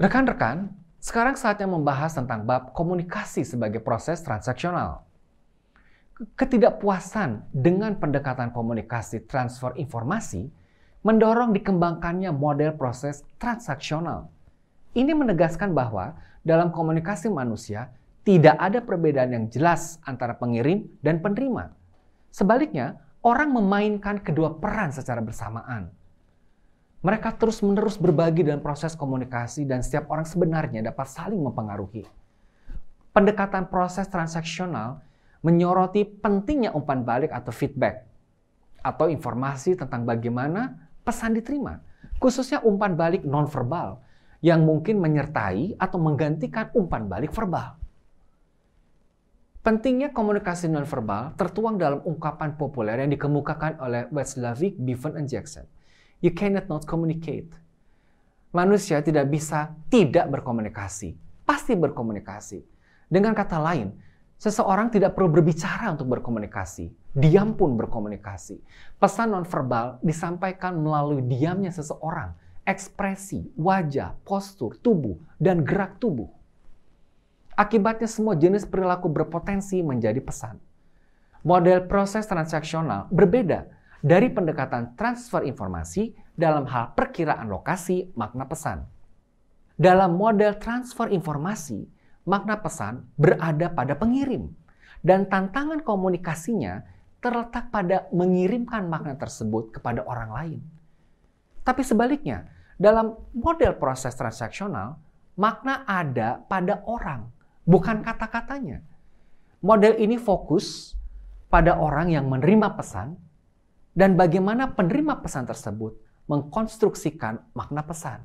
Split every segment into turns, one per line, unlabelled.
Rekan-rekan, sekarang saatnya membahas tentang bab komunikasi sebagai proses transaksional. Ketidakpuasan dengan pendekatan komunikasi transfer informasi mendorong dikembangkannya model proses transaksional. Ini menegaskan bahwa dalam komunikasi manusia tidak ada perbedaan yang jelas antara pengirim dan penerima. Sebaliknya, orang memainkan kedua peran secara bersamaan. Mereka terus-menerus berbagi dalam proses komunikasi dan setiap orang sebenarnya dapat saling mempengaruhi. Pendekatan proses transaksional menyoroti pentingnya umpan balik atau feedback atau informasi tentang bagaimana pesan diterima, khususnya umpan balik nonverbal yang mungkin menyertai atau menggantikan umpan balik verbal. Pentingnya komunikasi nonverbal tertuang dalam ungkapan populer yang dikemukakan oleh Watzlawick, Bevan, dan Jackson. You cannot not communicate. Manusia tidak bisa tidak berkomunikasi, pasti berkomunikasi. Dengan kata lain, seseorang tidak perlu berbicara untuk berkomunikasi, diam pun berkomunikasi. Pesan nonverbal disampaikan melalui diamnya seseorang, ekspresi, wajah, postur, tubuh, dan gerak tubuh. Akibatnya semua jenis perilaku berpotensi menjadi pesan. Model proses transaksional berbeda dari pendekatan transfer informasi dalam hal perkiraan lokasi makna pesan. Dalam model transfer informasi, makna pesan berada pada pengirim, dan tantangan komunikasinya terletak pada mengirimkan makna tersebut kepada orang lain. Tapi sebaliknya, dalam model proses transaksional, makna ada pada orang, bukan kata-katanya. Model ini fokus pada orang yang menerima pesan dan bagaimana penerima pesan tersebut mengkonstruksikan makna pesan,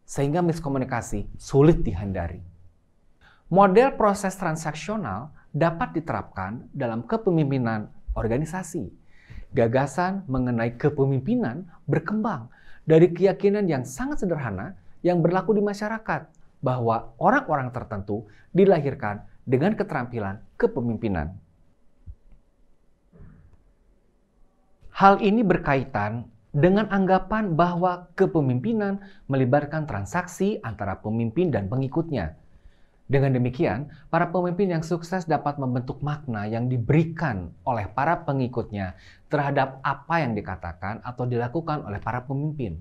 sehingga miskomunikasi sulit dihindari. Model proses transaksional dapat diterapkan dalam kepemimpinan organisasi. Gagasan mengenai kepemimpinan berkembang dari keyakinan yang sangat sederhana yang berlaku di masyarakat, bahwa orang-orang tertentu dilahirkan dengan keterampilan kepemimpinan. Hal ini berkaitan dengan anggapan bahwa kepemimpinan melibatkan transaksi antara pemimpin dan pengikutnya. Dengan demikian, para pemimpin yang sukses dapat membentuk makna yang diberikan oleh para pengikutnya terhadap apa yang dikatakan atau dilakukan oleh para pemimpin.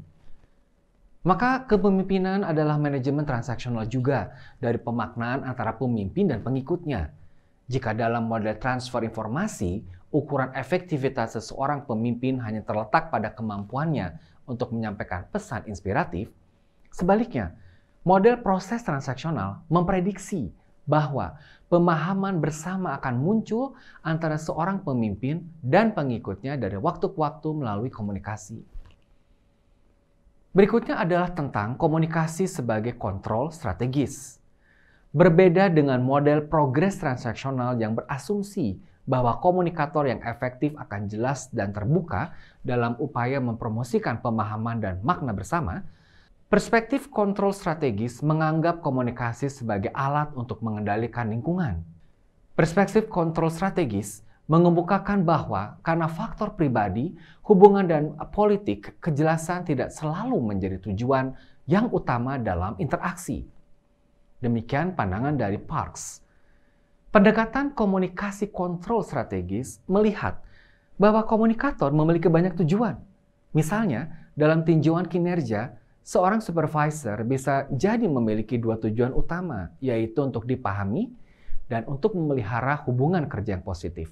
Maka kepemimpinan adalah manajemen transaksional juga dari pemaknaan antara pemimpin dan pengikutnya. Jika dalam model transfer informasi, ukuran efektivitas seseorang pemimpin hanya terletak pada kemampuannya untuk menyampaikan pesan inspiratif, sebaliknya, model proses transaksional memprediksi bahwa pemahaman bersama akan muncul antara seorang pemimpin dan pengikutnya dari waktu ke waktu melalui komunikasi. Berikutnya adalah tentang komunikasi sebagai kontrol strategis. Berbeda dengan model progres transaksional yang berasumsi bahwa komunikator yang efektif akan jelas dan terbuka dalam upaya mempromosikan pemahaman dan makna bersama, perspektif kontrol strategis menganggap komunikasi sebagai alat untuk mengendalikan lingkungan. Perspektif kontrol strategis mengemukakan bahwa karena faktor pribadi, hubungan dan politik, kejelasan tidak selalu menjadi tujuan yang utama dalam interaksi. Demikian pandangan dari Parks. Pendekatan komunikasi kontrol strategis melihat bahwa komunikator memiliki banyak tujuan. Misalnya, dalam tinjauan kinerja, seorang supervisor bisa jadi memiliki dua tujuan utama, yaitu untuk dipahami dan untuk memelihara hubungan kerja yang positif.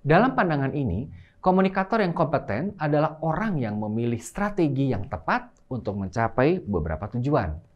Dalam pandangan ini, komunikator yang kompeten adalah orang yang memilih strategi yang tepat untuk mencapai beberapa tujuan.